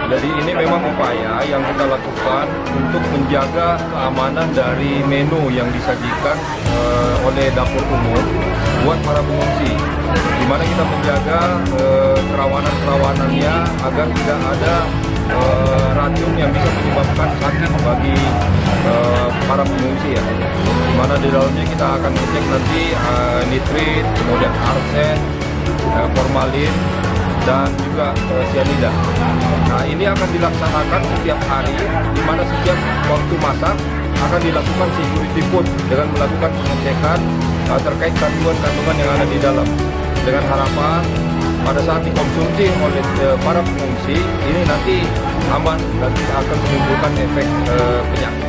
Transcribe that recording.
Jadi ini memang upaya yang kita lakukan untuk menjaga keamanan dari menu yang disajikan oleh dapur umum buat para pengungsi. Di mana kita menjaga kerawanan-kerawanannya agar tidak ada racun yang bisa menyebabkan sakit bagi para pengungsi ya. Di mana di dalamnya kita akan cek nanti nitrit, kemudian arsen, formalin, dan juga cyanida. Nah, ini akan dilaksanakan setiap hari, di mana setiap waktu masak akan dilakukan security food dengan melakukan pengecekan terkait kandungan-kandungan yang ada di dalam. Dengan harapan pada saat dikonsumsi oleh para pengungsi, ini nanti aman dan tidak akan menimbulkan efek penyakit.